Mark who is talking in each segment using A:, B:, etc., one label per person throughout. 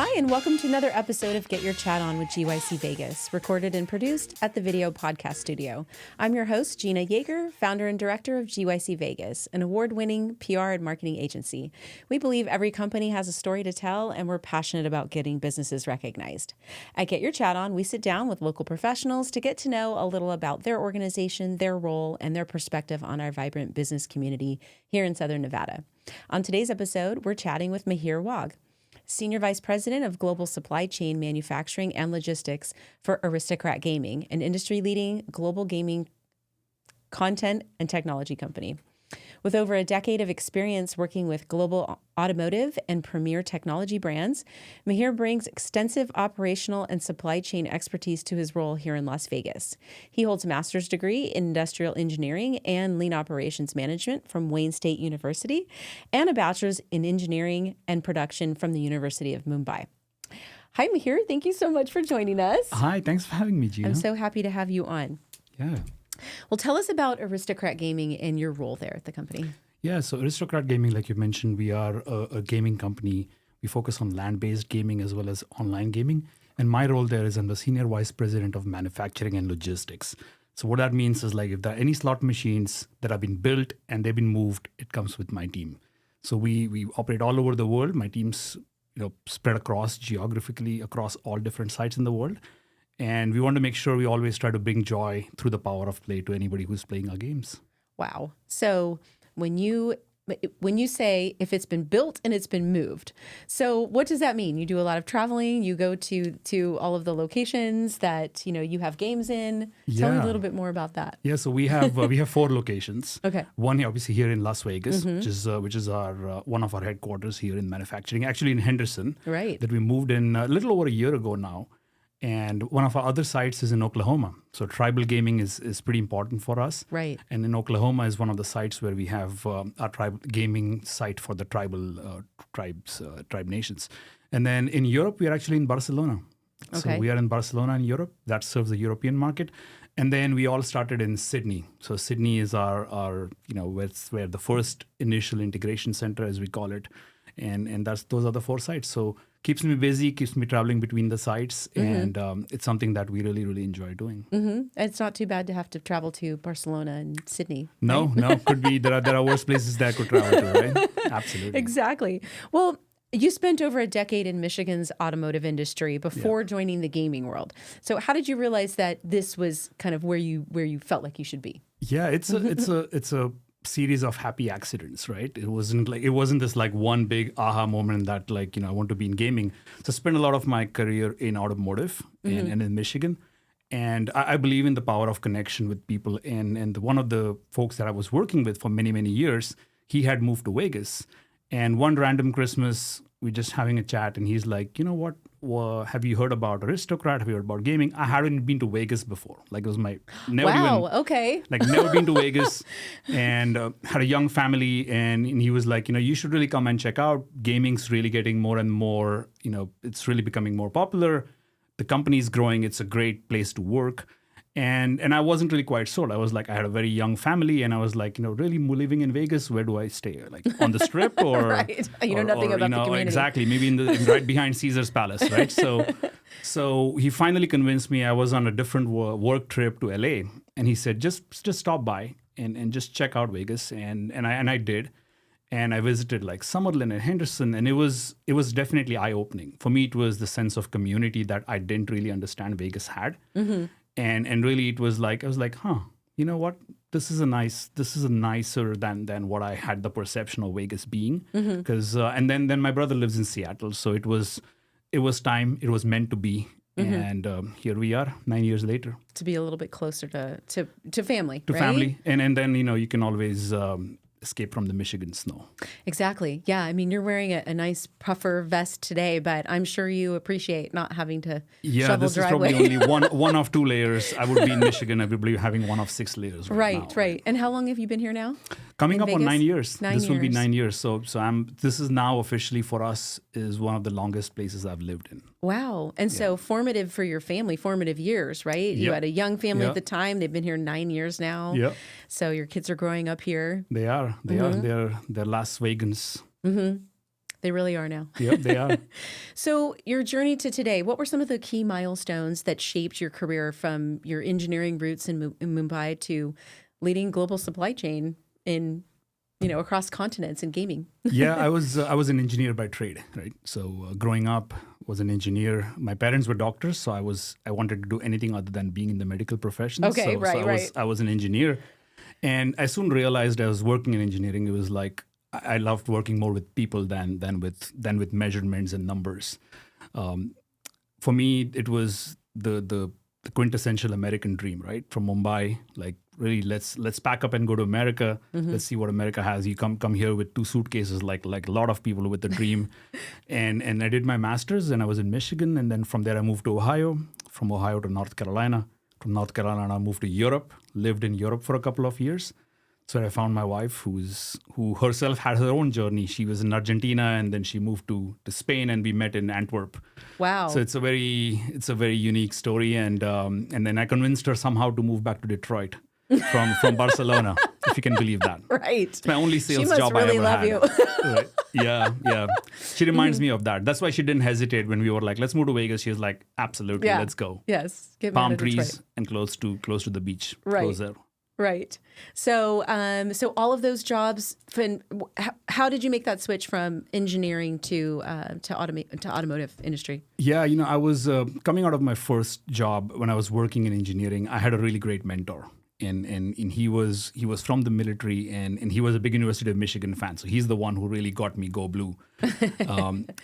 A: Hi, and welcome to another episode of Get Your Chat On with GYC Vegas, recorded and produced at the Video Podcast Studio. I'm your host, Gina Yager, founder and director of GYC Vegas, an award-winning PR and marketing agency. We believe every company has a story to tell, and we're passionate about getting businesses recognized. At Get Your Chat On, we sit down with local professionals to get to know a little about their organization, their role, and their perspective on our vibrant business community here in Southern Nevada. On today's episode, we're chatting with Mihir Wagh, Senior Vice President of Global Supply Chain Manufacturing and Logistics for Aristocrat Gaming, an industry-leading global gaming content and technology company. With over a decade of experience working with global automotive and premier technology brands, Mihir brings extensive operational and supply chain expertise to his role here in Las Vegas. He holds a master's degree in industrial engineering and lean operations management from Wayne State University and a bachelor's in engineering and production from the University of Mumbai. Hi, Mihir. Thank you so much for joining us.
B: Hi, thanks for having me, Gina.
A: I'm so happy to have you on.
B: Yeah.
A: Well, tell us about Aristocrat Gaming and your role there at the company.
B: Yeah, so Aristocrat Gaming, like you mentioned, we are a gaming company. We focus on land-based gaming as well as online gaming. And my role there is I'm the Senior Vice President of Manufacturing and Logistics. So what that means is like if there are any slot machines that have been built and they've been moved, it comes with my team. So we operate all over the world. My team's spread across geographically across all different sites in the world. And we want to make sure we always try to bring joy through the power of play to anybody who's playing our games.
A: Wow. So when you say if it's been built and it's been moved, so what does that mean? You do a lot of traveling. You go to all of the locations that you have games in. Tell me a little bit more about that.
B: Yeah. So we have 4 locations.
A: Okay.
B: One obviously here in Las Vegas, which is our one of our headquarters here in manufacturing. Actually in Henderson.
A: Right.
B: That we moved in a little over a year ago now. And one of our other sites is in Oklahoma. So tribal gaming is pretty important for us.
A: Right.
B: And in Oklahoma is one of the sites where we have our tribal gaming site for the tribe nations. And then in Europe, we are actually in Barcelona.
A: Okay.
B: So we are in Barcelona in Europe. That serves the European market. And then we all started in Sydney. So Sydney is our where the first initial integration center, as we call it. And those are the 4 sites. So keeps me busy, keeps me traveling between the sites. And it's something that we really, really enjoy doing.
A: Mm-hmm. It's not too bad to have to travel to Barcelona and Sydney.
B: No,
A: right?
B: No, could be. There are worse places that I could travel to, right? Absolutely.
A: Exactly. Well, you spent over a decade in Michigan's automotive industry before joining the gaming world. So how did you realize that this was kind of where you felt like you should be?
B: Yeah, it's a series of happy accidents, right? It wasn't this like one big aha moment that I want to be in gaming. So I spent a lot of my career in automotive and in Michigan. And I believe in the power of connection with people. And one of the folks that I was working with for many, many years, he had moved to Vegas. And one random Christmas, we're just having a chat and he's like, you know what? Have you heard about Aristocrat? Have you heard about gaming? I hadn't been to Vegas before. Like it was my never never been to Vegas, and had a young family. And he was like, you should really come and check out. Gaming's really getting more and more. It's really becoming more popular. The company's growing. It's a great place to work. And I wasn't really quite sold. I was like, I had a very young family, and I was like, really living in Vegas, where do I stay? Like on the Strip, or
A: right? You know nothing about the community.
B: Exactly, maybe right behind Caesar's Palace, right? So he finally convinced me. I was on a different work trip to LA, and he said, just stop by and just check out Vegas, and I did. And I visited like Summerlin and Henderson, and it was definitely eye-opening. For me, it was the sense of community that I didn't really understand Vegas had. Mm-hmm. And really, it was like I was like, you know what? This is nicer than what I had the perception of Vegas being. Because and then my brother lives in Seattle, so it was time. It was meant to be, and here we are 9 years later. To
A: be a little bit closer to family,
B: to
A: right?
B: family, and then you can always escape from the Michigan snow.
A: Exactly. Yeah. I mean, you're wearing a nice puffer vest today, but I'm sure you appreciate not having to shovel
B: this
A: driveway.
B: is probably only one of 2 layers. I would be in Michigan. I would be having one of 6 layers right now.
A: Right. And how long have you been here now?
B: Coming up
A: Vegas?
B: on 9 years. This will be 9 years. So this is now officially for us is one of the longest places I've lived in.
A: Wow. And so formative for your family, formative years, right? You had a young family at the time. They've been here 9 years now.
B: Yeah.
A: So your kids are growing up here.
B: They are. They're Las Vegans.
A: Mm-hmm. They really are now.
B: Yep, they are.
A: So your journey to today, what were some of the key milestones that shaped your career from your engineering roots in Mumbai to leading global supply chain in, across continents in gaming?
B: Yeah, I was an engineer by trade, right? So growing up, was an engineer. My parents were doctors, so I wanted to do anything other than being in the medical profession.
A: Okay,
B: so,
A: right.
B: I was an engineer, and I soon realized I was working in engineering. It was like I loved working more with people than with measurements and numbers. For me, it was the quintessential American dream, right? From Mumbai, like really, let's pack up and go to America. Let's see what America has. You come here with 2 suitcases, like a lot of people with the dream. and I did my master's, and I was in Michigan, and then from there I moved to Ohio. From Ohio to North Carolina. From North Carolina, I moved to Europe. Lived in Europe for a couple of years. So I found my wife, who herself had her own journey. She was in Argentina, and then she moved to Spain, and we met in Antwerp.
A: Wow!
B: So it's a very unique story, and then I convinced her somehow to move back to Detroit from Barcelona, if you can believe that.
A: Right.
B: It's my only sales job
A: really
B: I ever
A: love
B: had.
A: You.
B: Right. Yeah. She reminds me of that. That's why she didn't hesitate when we were like, let's move to Vegas. She was like, absolutely, let's go.
A: Yes. Get me
B: Palm
A: out of
B: trees
A: Detroit.
B: and close to the beach.
A: Right.
B: Close there.
A: Right. So, so all of those jobs. How did you make that switch from engineering to automotive industry?
B: Yeah, I was coming out of my first job when I was working in engineering. I had a really great mentor, and he was from the military, and he was a big University of Michigan fan. So he's the one who really got me go blue,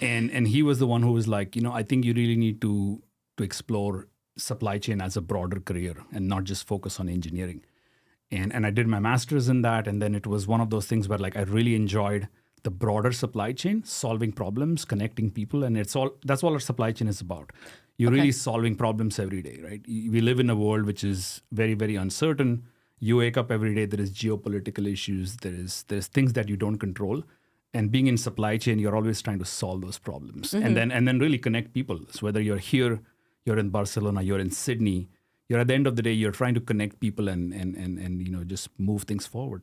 B: and he was the one who was like, I think you really need to explore supply chain as a broader career and not just focus on engineering. And I did my master's in that, and then it was one of those things where like I really enjoyed the broader supply chain, solving problems, connecting people, and that's all our supply chain is about. You're really solving problems every day, right? We live in a world which is very, very uncertain. You wake up every day, there is geopolitical issues, there's things that you don't control. And being in supply chain, you're always trying to solve those problems and then really connect people. So whether you're here, you're in Barcelona, you're in Sydney, you're at the end of the day, you're trying to connect people and just move things forward.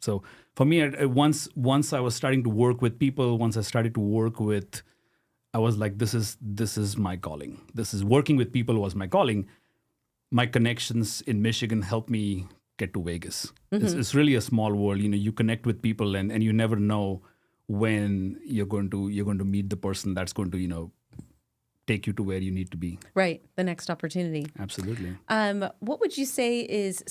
B: So for me, once I was starting to work with people, once I started to work with, I was like, this is my calling. This is working with people was my calling. My connections in Michigan helped me get to Vegas. It's really a small world. You connect with people, and you never know when you're going to meet the person that's going to take you to where you need to be.
A: Right. The next opportunity.
B: Absolutely.
A: What would you say is,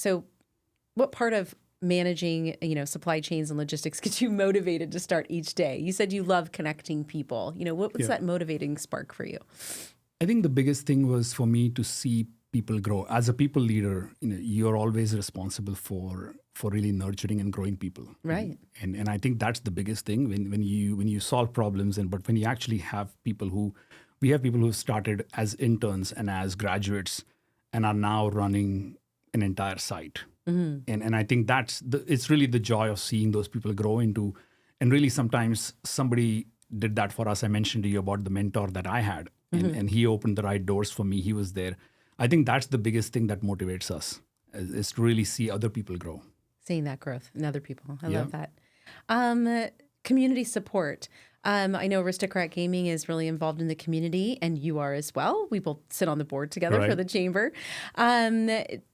A: what part of managing, supply chains and logistics gets you motivated to start each day? You said you love connecting people. What was that motivating spark for you?
B: I think the biggest thing was for me to see people grow. As a people leader, you're always responsible for really nurturing and growing people.
A: Right.
B: And I think that's the biggest thing when you solve problems, but when you actually have people we have people who started as interns and as graduates and are now running an entire site. And I think it's really the joy of seeing those people grow into, and really sometimes somebody did that for us. I mentioned to you about the mentor that I had, and he opened the right doors for me. He was there. I think that's the biggest thing that motivates us is to really see other people grow.
A: Seeing that growth in other people. I love that. Community support. I know Aristocrat Gaming is really involved in the community, and you are as well. We both sit on the board together for the chamber.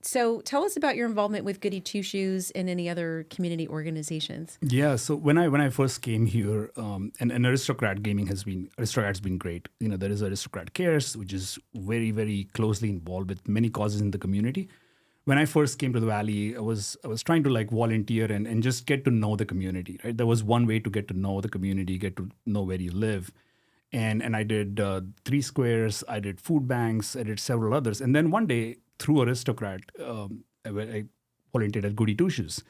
A: So tell us about your involvement with Goodie Two Shoes and any other community organizations.
B: Yeah, so when I first came here, and Aristocrat Gaming Aristocrat's been great. There is Aristocrat Cares, which is very, very closely involved with many causes in the community. When I first came to the Valley, I was trying to volunteer and just get to know the community, right? There was one way to get to know the community, get to know where you live. And I did 3 squares, I did food banks, I did several others. And then one day, through Aristocrat, I volunteered at Goodie Two Shoes.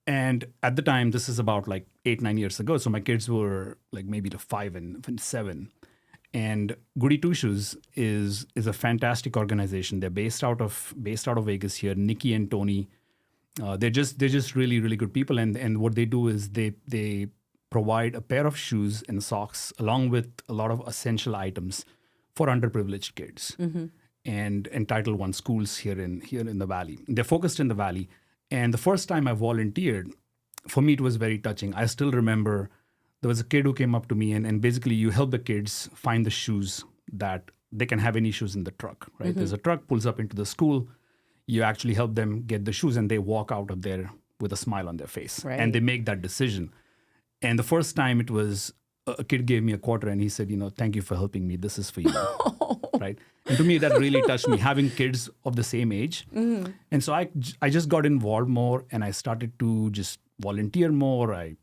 B: And at the time, this is about 8-9 years ago. So my kids were maybe 5 and 7. And Goodie Two Shoes is a fantastic organization. They're based out of Vegas here. Nikki and Tony, they're just really, really good people. And what they do is they provide a pair of shoes and socks along with a lot of essential items for underprivileged kids and Title I schools here in the Valley. They're focused in the Valley. And the first time I volunteered, for me it was very touching. I still remember there was a kid who came up to me, and basically you help the kids find the shoes that they can have any shoes in the truck, right? There's a truck pulls up into the school. You actually help them get the shoes, and they walk out of there with a smile on their face.
A: Right.
B: And they make that decision. And the first time it was, a kid gave me a quarter and he said, thank you for helping me. This is for you. Right. And to me, that really touched me, having kids of the same age. And so I just got involved more, and I started to just volunteer more. I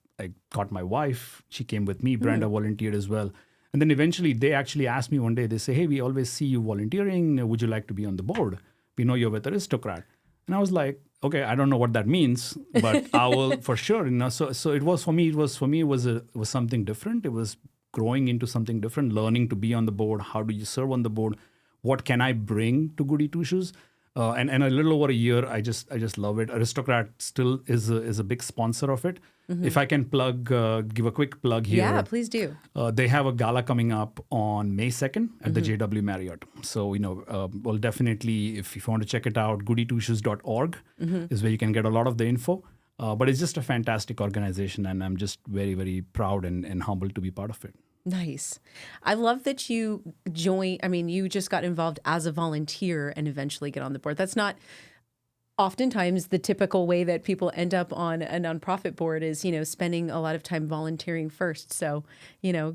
B: got my wife. She came with me. Brenda volunteered as well. And then eventually they actually asked me one day, they say, hey, we always see you volunteering. Would you like to be on the board? We know you're with Aristocrat. And I was like, okay, I don't know what that means, but I will for sure. So it was for me. It was something different. It was growing into something different, learning to be on the board. How do you serve on the board? What can I bring to Goodie Two Shoes? And a little over a year, I just love it. Aristocrat still is a big sponsor of it. If I can give a quick plug here.
A: Yeah, please do.
B: They have a gala coming up on May 2nd at the JW Marriott. So, well, definitely, if you want to check it out, goodie2shoes.org is where you can get a lot of the info. But it's just a fantastic organization, and I'm just very, very proud and humbled to be part of it.
A: Nice. I love that you you just got involved as a volunteer and eventually get on the board. That's not oftentimes the typical way that people end up on a nonprofit board is, spending a lot of time volunteering first. So,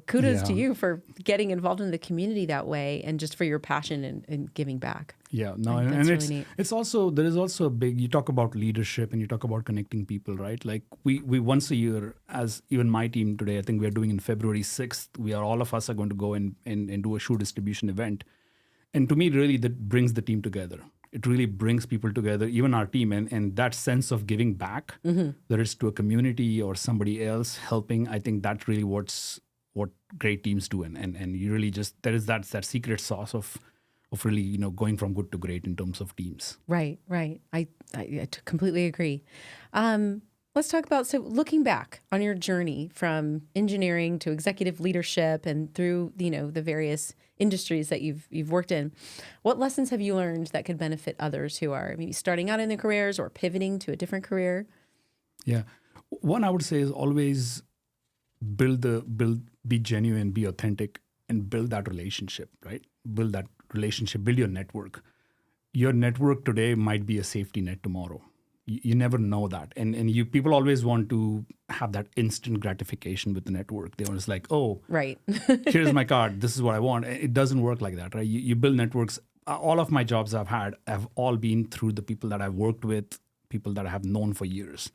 A: kudos to you for getting involved in the community that way and just for your passion and giving back.
B: Yeah, no, and
A: really
B: it's
A: neat.
B: It's also, there is also a big, you talk about leadership and you talk about connecting people, right? Like we once a year, as even my team today, I think we're doing in February 6th, all of us are going to go and do a shoe distribution event. And to me, really, that brings the team together. It really brings people together, even our team, and that sense of giving back, whether it's to a community or somebody else helping. I think that's really what great teams do, and you really just, there is that secret sauce of really going from good to great in terms of teams. Right.
A: I completely agree. Let's talk about, so looking back on your journey from engineering to executive leadership and through, the various industries that you've worked in, what lessons have you learned that could benefit others who are maybe starting out in their careers or pivoting to a different career?
B: Yeah. One I would say is always be genuine, be authentic, and build that relationship, right? Build that relationship, build your network. Your network today might be a safety net tomorrow. You never know that. And people always want to have that instant gratification with the network. They always like, oh,
A: right.
B: Here's my card. This is what I want. It doesn't work like that, right? You build networks. All of my jobs I've had have all been through the people that I've worked with, people that I have known for years.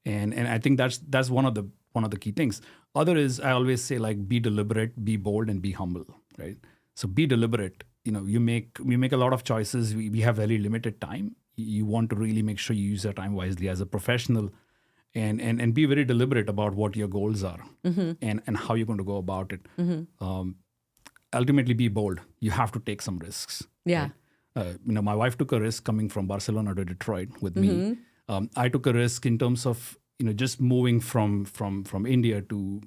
B: And I think that's one of the key things. Other is, I always say, like, be deliberate, be bold, and be humble, right? So be deliberate. We make a lot of choices. We have very limited time. You want to really make sure you use your time wisely as a professional, and be very deliberate about what your goals are and how you're going to go about it. Ultimately, be bold. You have to take some risks.
A: Yeah.
B: Right? My wife took a risk coming from Barcelona to Detroit with me. I took a risk in terms of just moving from India to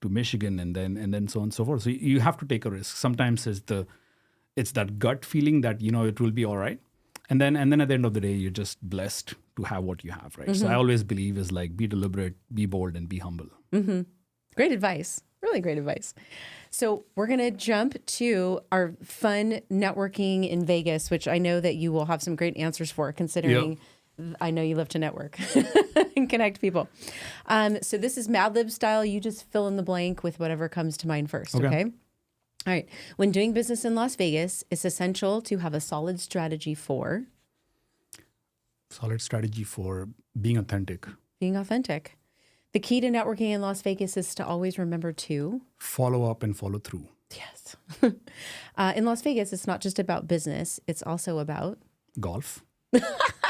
B: Michigan and then so on and so forth. So you have to take a risk. Sometimes it's that gut feeling that it will be all right. And then at the end of the day, you're just blessed to have what you have, right? So I always believe is like, be deliberate, be bold, and be humble.
A: Great advice. Really great advice. So we're going to jump to our fun networking in Vegas, which I know that you will have some great answers for, considering I know you love to network and connect people. So this is Mad Lib style. You just fill in the blank with whatever comes to mind first, okay? All right. When doing business in Las Vegas, it's essential to have a solid strategy for
B: being authentic.
A: Being authentic. The key to networking in Las Vegas is to always remember to
B: follow up and follow through.
A: Yes. In Las Vegas, it's not just about business. It's also about
B: golf.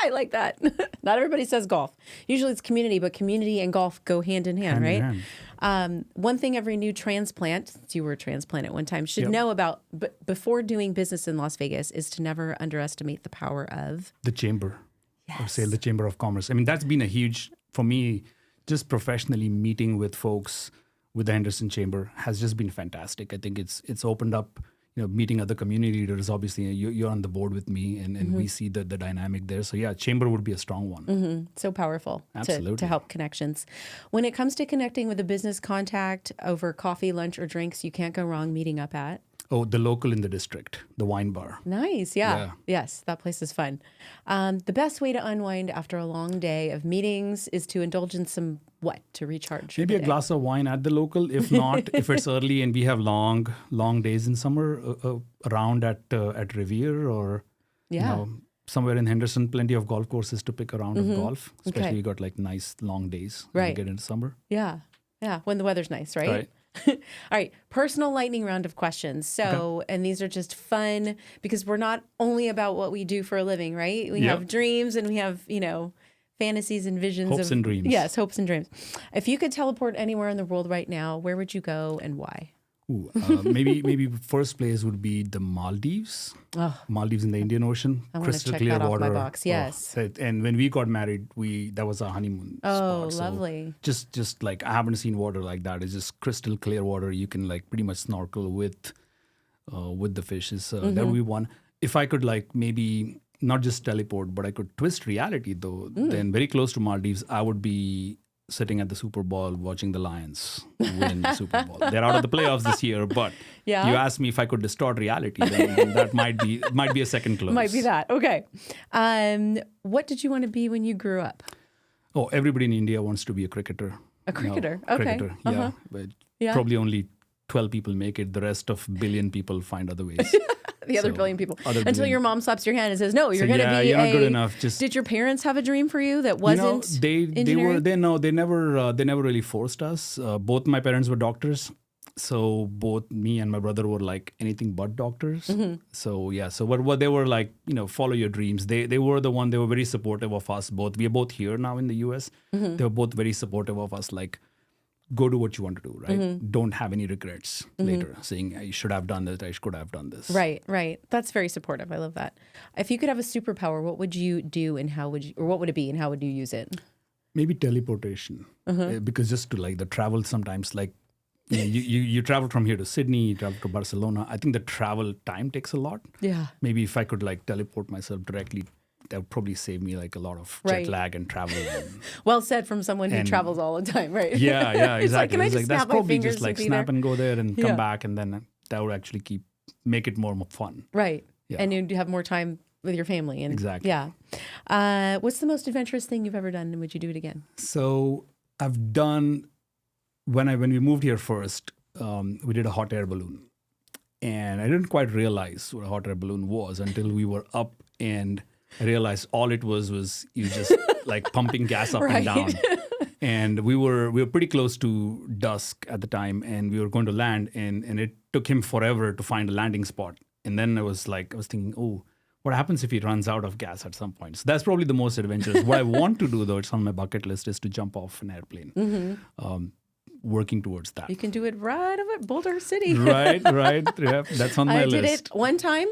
A: I like that. Not everybody says golf. Usually it's community, but community and golf go hand in hand, right? One thing every new transplant, you were a transplant at one time, should know about before doing business in Las Vegas is to never underestimate the power of
B: the chamber. Yes. Or say the Chamber of Commerce. I mean, that's been a huge, for me, just professionally meeting with folks with the Henderson Chamber has just been fantastic. I think it's opened up, meeting other community leaders. Obviously, you're on the board with me, and we see the dynamic there. So yeah, chamber would be a strong one.
A: So powerful
B: Absolutely.
A: to help connections. When it comes to connecting with a business contact over coffee, lunch, or drinks, you can't go wrong meeting up at.
B: Oh, the local in the district, the wine bar.
A: Nice. Yeah. Yes, that place is fun. The best way to unwind after a long day of meetings is to indulge in some what to recharge?
B: Maybe a glass of wine at the local. If not, if it's early and we have long days in summer, around at Revere or somewhere in Henderson, plenty of golf courses to pick around of golf. Especially you got like nice long days when you get into summer.
A: Yeah. When the weather's nice, right? All right. Personal lightning round of questions. So, and these are just fun because we're not only about what we do for a living, right? We have dreams and we have, fantasies and visions.
B: Hopes and dreams.
A: Yes, hopes and dreams. If you could teleport anywhere in the world right now, where would you go and why?
B: Maybe first place would be the Maldives. Maldives in the Indian Ocean.
A: I want to check that off my box. Yes.
B: And when we got married, that was our honeymoon spot.
A: So lovely.
B: Just like I haven't seen water like that. It's just crystal clear water. You can like pretty much snorkel with the fishes. That would be one. If I could like maybe not just teleport, but I could twist reality though, then very close to Maldives, I would be sitting at the Super Bowl watching the Lions win the Super Bowl. They're out of the playoffs this year, but you asked me if I could distort reality, then that might be a second close.
A: Might be that. Okay. What did you want to be when you grew up?
B: Oh, everybody in India wants to be a cricketer.
A: A cricketer? Okay.
B: Cricketer, yeah. But probably only 12 people make it. The rest of billion people find other ways.
A: The other billion people. Until your mom slaps your hand and says, no, you're going to be
B: you're not good enough.
A: Did your parents have a dream for you that wasn't engineering?
B: They never really forced us. Both my parents were doctors. So both me and my brother were like anything but doctors. So what they were like, follow your dreams. They were very supportive of us both. We are both here now in the US. They were both very supportive of us, like, go do what you want to do, right? Don't have any regrets later, saying, I should have done this, I could have done this.
A: Right. That's very supportive. I love that. If you could have a superpower, what would you do and what would it be and how would you use it?
B: Maybe teleportation. Because just to like the travel sometimes, like, you travel from here to Sydney, you travel to Barcelona. I think the travel time takes a lot.
A: Yeah.
B: Maybe if I could like teleport myself directly, that would probably save me like a lot of jet lag and travel.
A: Well said from someone who travels all the time, right?
B: Yeah, exactly.
A: Can I just
B: that's
A: snap my
B: probably
A: fingers
B: just like snap and go there and come back, and then that would actually make it more fun.
A: Right. Yeah. And you'd have more time with your family. And,
B: exactly.
A: Yeah. What's the most adventurous thing you've ever done, and would you do it again?
B: So I've done, when we moved here first, we did a hot air balloon. And I didn't quite realize what a hot air balloon was until we were up, and I realized all it was you just like pumping gas up and down. And we were pretty close to dusk at the time, and we were going to land, and it took him forever to find a landing spot. And then I was thinking, oh, what happens if he runs out of gas at some point? So that's probably the most adventurous. What I want to do, though, it's on my bucket list, is to jump off an airplane. Working towards that.
A: You can do it right over at Boulder City.
B: Right. Yeah, that's on my list.
A: I did it one time,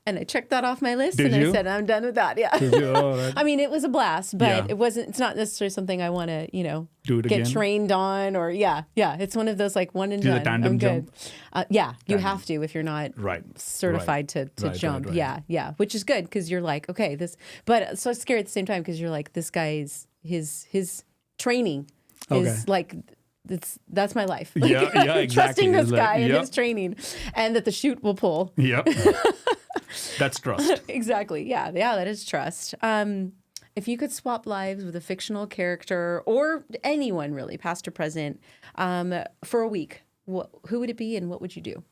A: and I checked that off my list, I said, I'm done with that. Yeah.
B: Did you? Oh, right.
A: I mean, it was a blast, but it's not necessarily something I want to,
B: do it
A: get
B: again?
A: Trained on, or it's one of those like one and
B: do
A: done.
B: The tandem
A: I'm good.
B: Jump?
A: You have to if you're not certified to jump.
B: Right.
A: Yeah, which is good because you're like, okay, but so scary at the same time because you're like, this guy's his training is like. That's my life. Like,
B: exactly.
A: Trusting this guy and his training, and that the chute will pull.
B: Yep. That's trust.
A: Exactly. Yeah, that is trust. If you could swap lives with a fictional character or anyone really, past or present, for a week, who would it be and what would you do?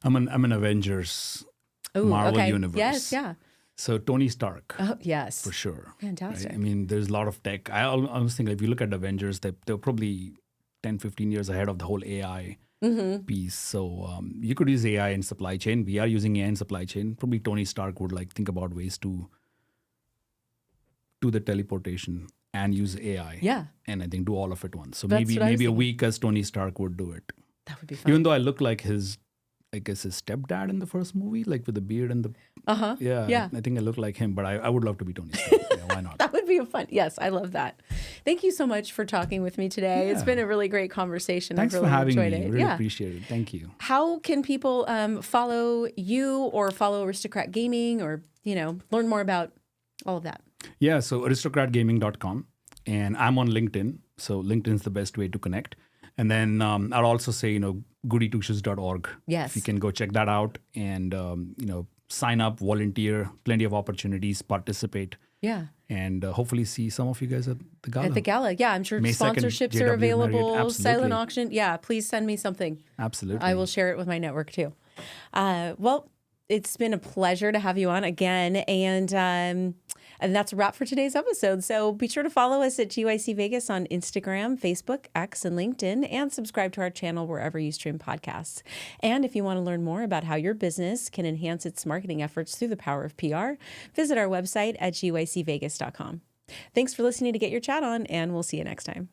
B: I'm an Avengers Marvel Universe.
A: Yes, yeah.
B: So Tony Stark.
A: Oh, yes.
B: For sure.
A: Fantastic.
B: Right? I mean, there's a lot of tech. I almost think if you look at Avengers, they're probably 10, 15 years ahead of the whole AI piece. So you could use AI in supply chain. We are using AI in supply chain. Probably Tony Stark would like think about ways to do the teleportation and use AI.
A: Yeah.
B: And I think do all of it once. So maybe a week as Tony Stark would do it.
A: That would be fun.
B: Even though I look like his I guess his stepdad in the first movie, like with the beard and the
A: Yeah.
B: I think I look like him, but I would love to be Tony Stark. Yeah, why not?
A: That would be a fun. Yes, I love that. Thank you so much for talking with me today.
B: Yeah.
A: It's been a really great conversation.
B: Thanks
A: I've really
B: for having
A: enjoyed
B: me.
A: it.
B: Really appreciate it. Thank you.
A: How can people follow you or follow Aristocrat Gaming or, learn more about all of that?
B: Yeah, so aristocratgaming.com, and I'm on LinkedIn. So LinkedIn is the best way to connect. And then I'll also say, goodie2shoes.org.
A: Yes.
B: If you can go check that out and, sign up, volunteer, plenty of opportunities, participate.
A: Yeah.
B: And hopefully see some of you guys at the gala.
A: At the gala. Yeah, I'm sure
B: May 2nd,
A: sponsorships
B: JW
A: are available.
B: Marriott.
A: Silent auction. Yeah, please send me something.
B: Absolutely.
A: I will share it with my network too. Well, it's been a pleasure to have you on again. And that's a wrap for today's episode. So be sure to follow us at GYC Vegas on Instagram, Facebook, X, and LinkedIn, and subscribe to our channel wherever you stream podcasts. And if you want to learn more about how your business can enhance its marketing efforts through the power of PR, visit our website at gycvegas.com. Thanks for listening to Get Your Chat On, and we'll see you next time.